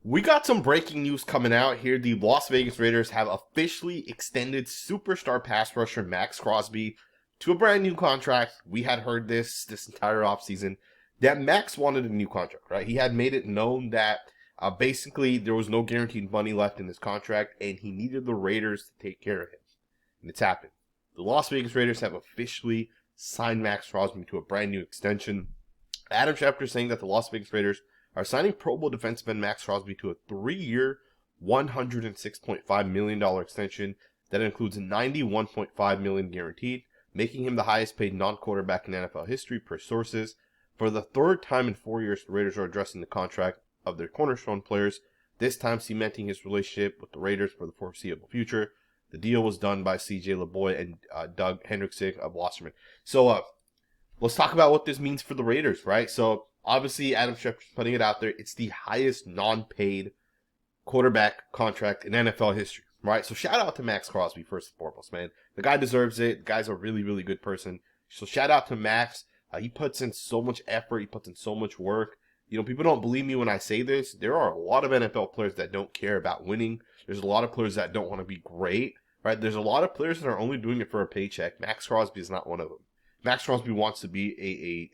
We got some breaking news coming out here. The Las Vegas Raiders have officially extended superstar pass rusher Maxx Crosby to a brand new contract. We had heard this entire offseason that Max wanted a new contract, right? He had made it known that basically there was no guaranteed money left in his contract and he needed the Raiders to take care of him. And it's happened. The Las Vegas Raiders have officially signed Maxx Crosby to a brand new extension. Adam Schefter saying that the Las Vegas Raiders are signing Pro Bowl defensive end Maxx Crosby to a 3-year, $106.5 million extension that includes $91.5 million guaranteed, making him the highest paid non-quarterback in NFL history per sources. For the third time in 4 years, the Raiders are addressing the contract of their cornerstone players, this time cementing his relationship with the Raiders for the foreseeable future. The deal was done by C.J. LeBoy and Doug Hendrickson of Wasserman. So let's talk about what this means for the Raiders, right? So obviously, Adam Schefter's putting it out there. It's the highest non-paid quarterback contract in NFL history, right? So shout out to Maxx Crosby, first and foremost, man. The guy deserves it. The guy's a really, really good person. So shout out to Max. He puts in so much effort. He puts in so much work. You know, people don't believe me when I say this. There are a lot of NFL players that don't care about winning. There's a lot of players that don't want to be great, right? There's a lot of players that are only doing it for a paycheck. Maxx Crosby is not one of them. Maxx Crosby wants to be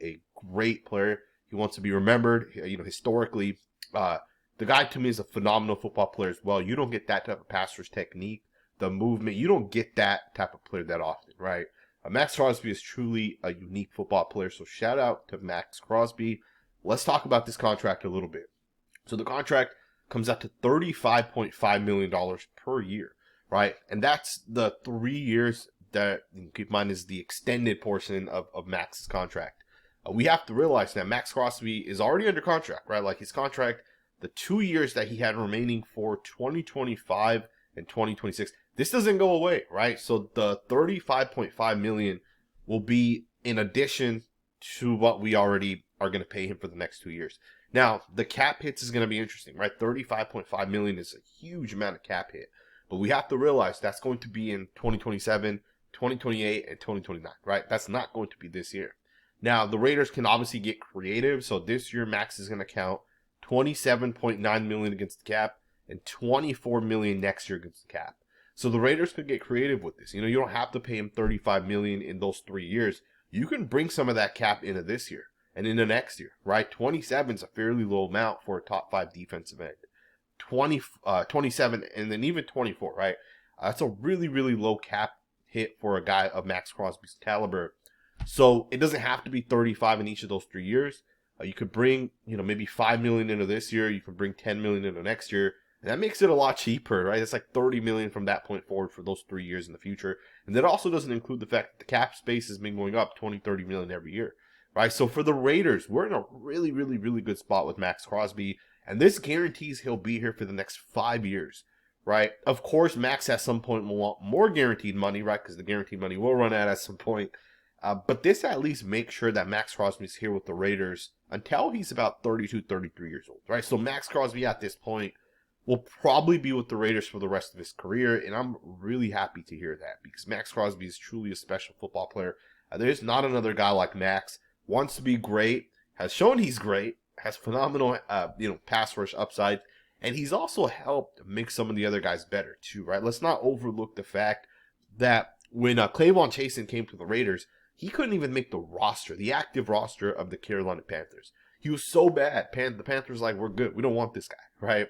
a great player. He wants to be remembered, you know, historically. The guy, to me, is a phenomenal football player as well. You don't get that type of pass rush technique, the movement. You don't get that type of player that often, right? Maxx Crosby is truly a unique football player, so shout out to Maxx Crosby. Let's talk about this contract a little bit. So the contract comes out to $35.5 million per year, right? And that's the 3 years that, keep in mind, is the extended portion of Max's contract. We have to realize that Maxx Crosby is already under contract, right? Like his contract, the 2 years that he had remaining for 2025 and 2026, this doesn't go away, right? So the $35.5 million will be in addition to what we already are going to pay him for the next 2 years. Now, the cap hits is going to be interesting, right? $35.5 million is a huge amount of cap hit, but we have to realize that's going to be in 2027, 2028, and 2029, right? That's not going to be this year. Now, the Raiders can obviously get creative, so this year Max is going to count $27.9 million against the cap and $24 million next year against the cap. So the Raiders could get creative with this. You know, you don't have to pay him $35 million in those 3 years. You can bring some of that cap into this year and into next year, right? 27 is a fairly low amount for a top 5 defensive end. 27 and then even 24, right? That's a really, really low cap hit for a guy of Maxx Crosby's caliber. So it doesn't have to be 35 in each of those 3 years. You could bring, you know, maybe $5 million into this year. You could bring $10 million into next year. And that makes it a lot cheaper, right? It's like $30 million from that point forward for those 3 years in the future. And that also doesn't include the fact that the cap space has been going up $20-30 million every year, right? So for the Raiders, we're in a really, really, really good spot with Maxx Crosby. And this guarantees he'll be here for the next 5 years, right? Of course, Max at some point will want more guaranteed money, right? Because the guaranteed money will run out at some point. But this at least makes sure that Maxx Crosby is here with the Raiders until he's about 32, 33 years old, right? So Maxx Crosby at this point will probably be with the Raiders for the rest of his career, and I'm really happy to hear that because Maxx Crosby is truly a special football player. There's not another guy like Max. Wants to be great, has shown he's great, has phenomenal, pass rush upside, and he's also helped make some of the other guys better too, right? Let's not overlook the fact that when Clavon Chasen came to the Raiders, he couldn't even make the roster, the active roster of the Carolina Panthers. He was so bad. The Panthers like, we're good. We don't want this guy, right?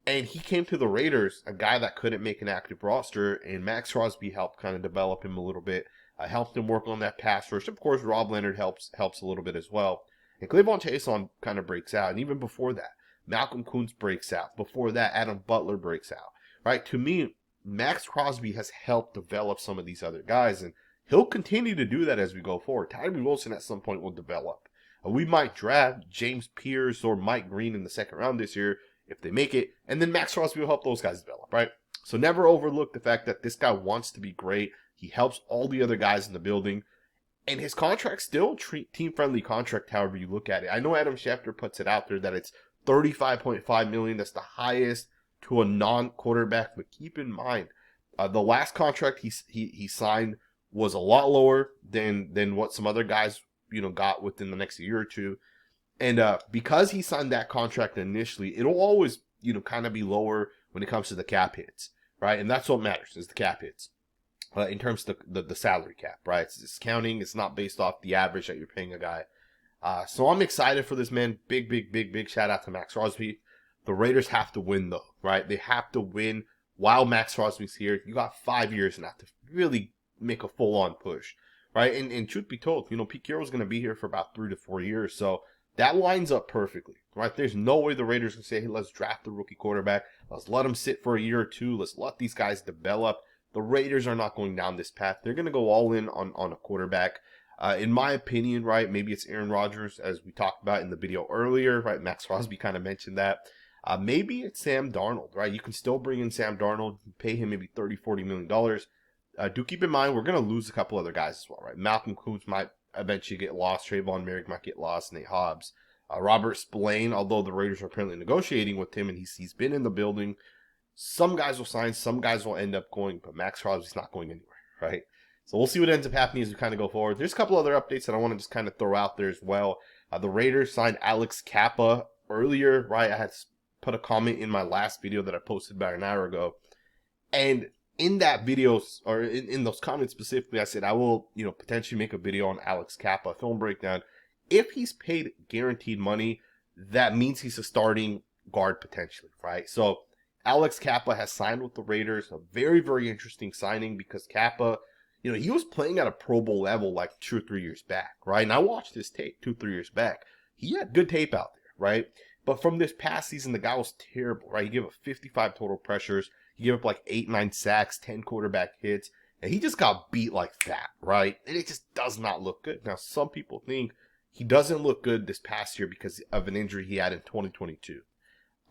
And he came to the Raiders, a guy that couldn't make an active roster, and Maxx Crosby helped kind of develop him a little bit, helped him work on that pass rush. Of course, Rob Leonard helps a little bit as well. And Clavon Chasen kind of breaks out. And even before that, Malcolm Koonce breaks out. Before that, Adam Butler breaks out, right? To me, Maxx Crosby has helped develop some of these other guys, and he'll continue to do that as we go forward. Tyree Wilson at some point will develop. We might draft James Pierce or Mike Green in the second round this year if they make it, and then Maxx Crosby will help those guys develop, right? So never overlook the fact that this guy wants to be great. He helps all the other guys in the building, and his contract's still team-friendly contract, however you look at it. I know Adam Schefter puts it out there that it's $35.5 million. That's the highest to a non-quarterback, but keep in mind, the last contract he signed was a lot lower than what some other guys, got within the next year or two. And because he signed that contract initially, it'll always kind of be lower when it comes to the cap hits, right? And that's what matters, is the cap hits. In terms of the salary cap, right? It's counting. It's not based off the average that you're paying a guy. So I'm excited for this, man. Big shout out to Maxx Crosby. The Raiders have to win, though, right? They have to win while Maxx Crosby's here. You got 5 years now to really make a full-on push, right? And truth be told, Pete Carroll's going to be here for about 3 to 4 years. So that lines up perfectly, right? There's no way the Raiders can say, hey, let's draft the rookie quarterback. Let's let him sit for a year or two. Let's let these guys develop. The Raiders are not going down this path. They're going to go all in on a quarterback. In my opinion, right, maybe it's Aaron Rodgers, as we talked about in the video earlier, right? Maxx Crosby kind of mentioned that. Maybe it's Sam Darnold, right? You can still bring in Sam Darnold, pay him maybe $30-40 million. Do keep in mind, we're going to lose a couple other guys as well, right? Malcolm Koonce might eventually get lost. Trayvon Merrick might get lost. Nate Hobbs. Robert Spillane, although the Raiders are currently negotiating with him and he's been in the building, some guys will sign, some guys will end up going, but Maxx Crosby's not going anywhere, right? So we'll see what ends up happening as we kind of go forward. There's a couple other updates that I want to just kind of throw out there as well. The Raiders signed Alex Cappa earlier, right? I had put a comment in my last video that I posted about an hour ago. And in that video, or in those comments specifically, I said I will, potentially make a video on Alex Cappa, film breakdown. If he's paid guaranteed money, that means he's a starting guard potentially, right? So Alex Cappa has signed with the Raiders. A very interesting signing because Cappa, he was playing at a Pro Bowl level like 2 or 3 years back, right? And I watched his tape 2-3 years back. He had good tape out there, right? But from this past season, the guy was terrible, right? He gave up 55 total pressures. He gave up like 8-9 sacks, 10 quarterback hits. And he just got beat like that, right? And it just does not look good. Now, some people think he doesn't look good this past year because of an injury he had in 2022.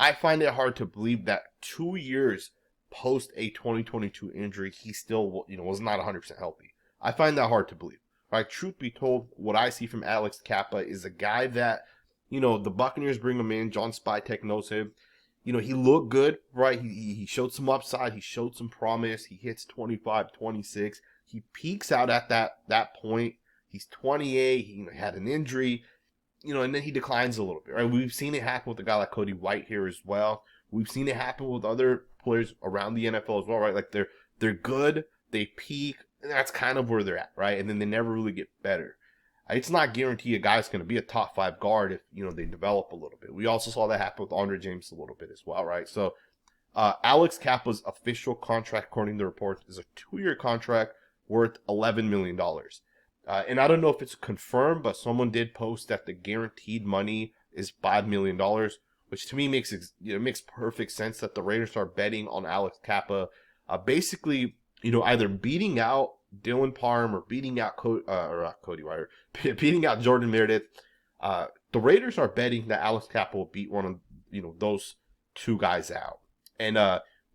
I find it hard to believe that 2 years post a 2022 injury, he still, was not 100% healthy. I find that hard to believe, right? Truth be told, what I see from Alex Cappa is a guy that, the Buccaneers bring him in. John Spytek knows him. He looked good, right? He showed some upside. He showed some promise. He hits 25, 26. He peaks out at that point. He's 28. He had an injury, and then he declines a little bit, right? We've seen it happen with a guy like Cody White here as well. We've seen it happen with other players around the NFL as well, right? Like they're good, they peak, and that's kind of where they're at, right? And then they never really get better. It's not guaranteed a guy's going to be a top 5 guard if, they develop a little bit. We also saw that happen with Andre James a little bit as well, right? So Alex Cappa's official contract, according to reports, is a 2-year contract worth $11 million. And I don't know if it's confirmed, but someone did post that the guaranteed money is $5 million, which to me makes perfect sense that the Raiders are betting on Alex Cappa, basically, either beating out Dylan Parham or beating out Cody White, beating out Jordan Meredith. The Raiders are betting that Alex Cappa will beat one of those 2 guys out, and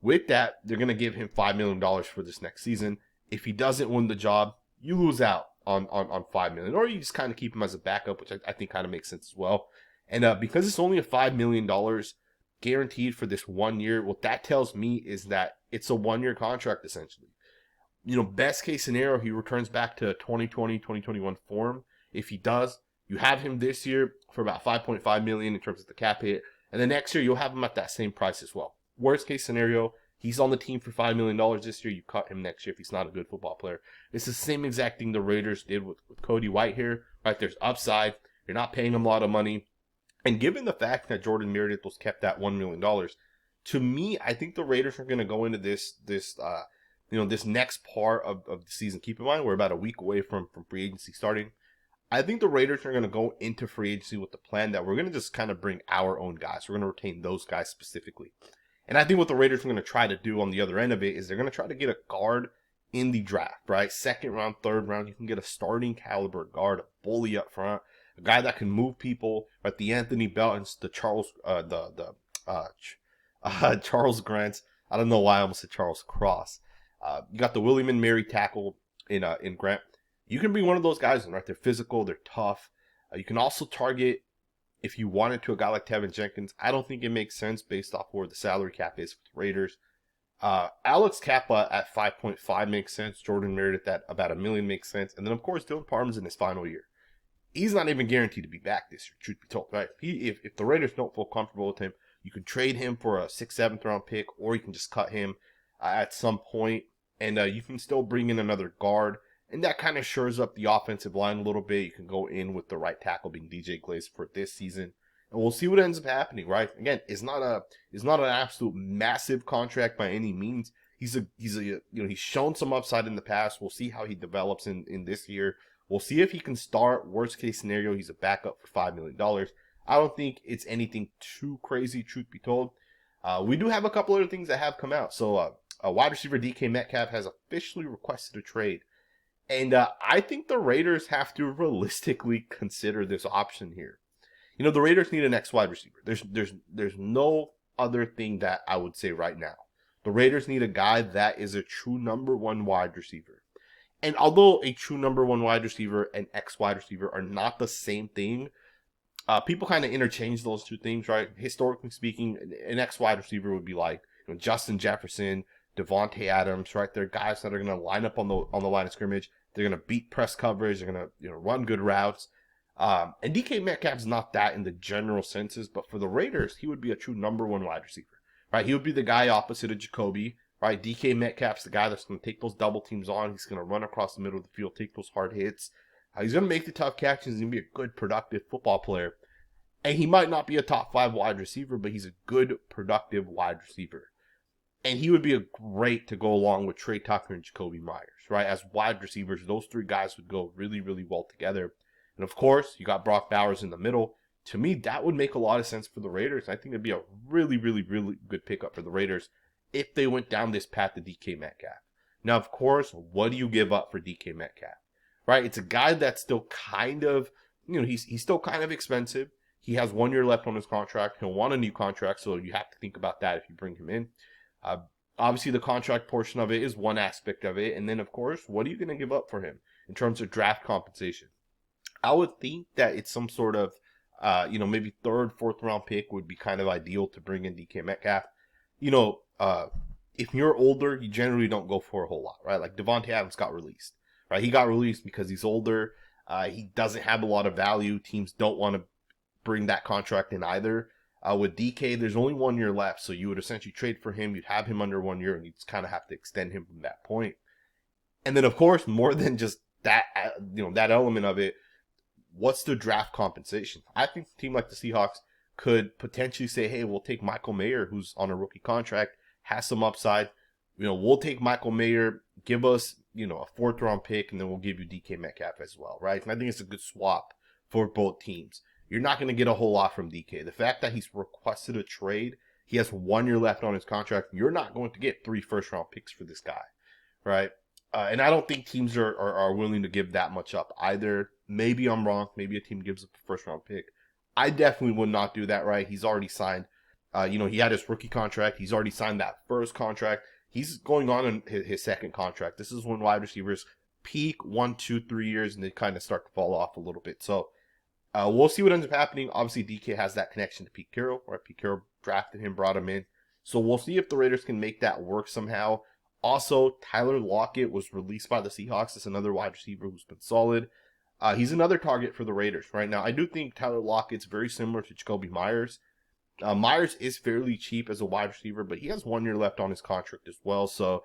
with that, they're gonna give him $5 million for this next season. If he doesn't win the job, you lose out on $5 million, or you just kind of keep him as a backup, which I think kind of makes sense as well. And because it's only a $5 million guaranteed for this 1 year, what that tells me is that it's a 1-year contract essentially. Best case scenario, he returns back to 2020, 2021 form. If he does, you have him this year for about $5.5 million in terms of the cap hit. And then next year, you'll have him at that same price as well. Worst case scenario, he's on the team for $5 million this year. You cut him next year if he's not a good football player. It's the same exact thing the Raiders did with Cody White here, right? There's upside. You're not paying him a lot of money. And given the fact that Jordan Meredith was kept at $1 million, to me, I think the Raiders are going to go into this next part of the season. Keep in mind, we're about a week away from free agency starting. I think the Raiders are going to go into free agency with the plan that we're going to just kind of bring our own guys. We're going to retain those guys specifically. And I think what the Raiders are going to try to do on the other end of it is they're going to try to get a guard in the draft, right? 2nd round, 3rd round, you can get a starting caliber guard, a bully up front, a guy that can move people, right? The Anthony Beltons, the Charles Grants. I don't know why I almost said Charles Cross. You got the William and Mary tackle in Grant. You can bring one of those guys in, right? They're physical, they're tough. You can also target, if you wanted to, a guy like Tevin Jenkins. I don't think it makes sense based off where the salary cap is for the Raiders. Alex Cappa at 5.5 makes sense. Jordan Meredith at about $1 million makes sense. And then, of course, Dylan Parham's in his final year. He's not even guaranteed to be back this year, truth be told, right? If the Raiders don't feel comfortable with him, You can trade him for a 6th, 7th round pick, or you can just cut him at some point, and you can still bring in another guard, and that kind of shores up the offensive line a little bit. You can go in with the right tackle being DJ Glaze for this season, and we'll see what ends up happening. Right? Again, it's not an absolute massive contract by any means. He's shown some upside in the past. We'll see how he develops in this year. We'll see if he can start. Worst case scenario, he's a backup for $5 million. I don't think it's anything too crazy, truth be told. We do have a couple other things that have come out. So wide receiver DK Metcalf has officially requested a trade. And I think the Raiders have to realistically consider this option here. The Raiders need an X wide receiver. There's no other thing that I would say right now. The Raiders need a guy that is a true number 1 wide receiver. And although a true number 1 wide receiver and X wide receiver are not the same thing, people kind of interchange those two things, right? Historically speaking, an X wide receiver would be like Justin Jefferson, Devontae Adams, right? They're guys that are going to line up on the line of scrimmage. They're going to beat press coverage. They're going to run good routes. And DK Metcalf's not that in the general senses, but for the Raiders, he would be a true number 1 wide receiver. Right, he would be the guy opposite of Jacoby. Right, DK Metcalf's the guy that's going to take those double teams on. He's going to run across the middle of the field, take those hard hits. He's going to make the tough catches. He's going to be a good, productive football player. And he might not be a top 5 wide receiver, but he's a good, productive wide receiver. And he would be a great to go along with Trey Tucker and Jacoby Myers. Right, as wide receivers, those 3 guys would go really, really well together. And of course, you got Brock Bowers in the middle. To me, that would make a lot of sense for the Raiders. I think it'd be a really, really, really good pickup for the Raiders if they went down this path to DK Metcalf. Now, of course, what do you give up for DK Metcalf? Right? It's a guy that's still kind of, he's still kind of expensive. He has 1 year left on his contract. He'll want a new contract, so you have to think about that if you bring him in. Obviously, the contract portion of it is one aspect of it. And then, of course, what are you going to give up for him in terms of draft compensation? I would think that it's some sort of maybe 3rd, 4th round pick would be kind of ideal to bring in DK Metcalf. If you're older, you generally don't go for a whole lot, right? Like Devontae Adams got released, right? He got released because he's older. He doesn't have a lot of value. Teams don't want to bring that contract in either. With DK, there's only 1 year left, so you would essentially trade for him. You'd have him under 1 year, and you'd kind of have to extend him from that point. And then, of course, more than just that, that element of it, what's the draft compensation? I think a team like the Seahawks could potentially say, hey, we'll take Michael Mayer, who's on a rookie contract, has some upside. We'll take Michael Mayer, give us, a 4th round pick, and then we'll give you DK Metcalf as well, right? And I think it's a good swap for both teams. You're not going to get a whole lot from DK. The fact that he's requested a trade, he has 1 year left on his contract. You're not going to get 3 first round picks for this guy, right? And I don't think teams are willing to give that much up either. Maybe I'm wrong. Maybe a team gives up a 1st round pick. I definitely would not do that, right? He's already signed. He had his rookie contract. He's already signed that 1st contract. He's going on in his 2nd contract. This is when wide receivers peak 1, 2, 3 years, and they kind of start to fall off a little bit. So we'll see what ends up happening. Obviously, DK has that connection to Pete Carroll, right? Pete Carroll drafted him, brought him in. So we'll see if the Raiders can make that work somehow. Also, Tyler Lockett was released by the Seahawks. It's another wide receiver who's been solid. He's another target for the Raiders right now. I do think Tyler Lockett's very similar to Jacoby Myers. Myers is fairly cheap as a wide receiver, but he has 1 year left on his contract as well. So,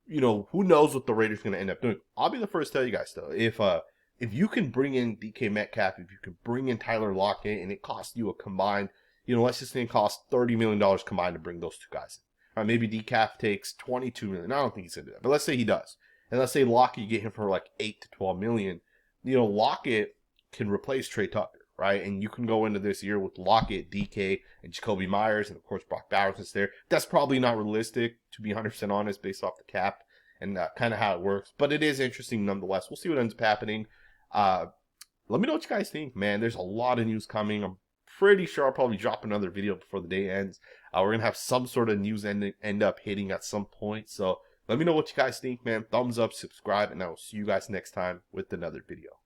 who knows what the Raiders are going to end up doing. I'll be the first to tell you guys, though. If you can bring in DK Metcalf, if you can bring in Tyler Lockett, and it costs you a combined, let's just say it costs $30 million combined to bring those 2 guys in. Maybe DK takes $22 million. I don't think he's going to do that, but let's say he does. And let's say Lockett, you get him for like $8 to $12 million. Lockett can replace Trey Tucker, right? And you can go into this year with Lockett, DK, and Jacoby Myers, and of course Brock Bowers is there. That's probably not realistic, to be 100% honest, based off the cap and kind of how it works. But it is interesting nonetheless. We'll see what ends up happening. Let me know what you guys think, man. There's a lot of news coming. I'm pretty sure I'll probably drop another video before the day ends. We're going to have some sort of news end up hitting at some point. So let me know what you guys think, man. Thumbs up, subscribe, and I will see you guys next time with another video.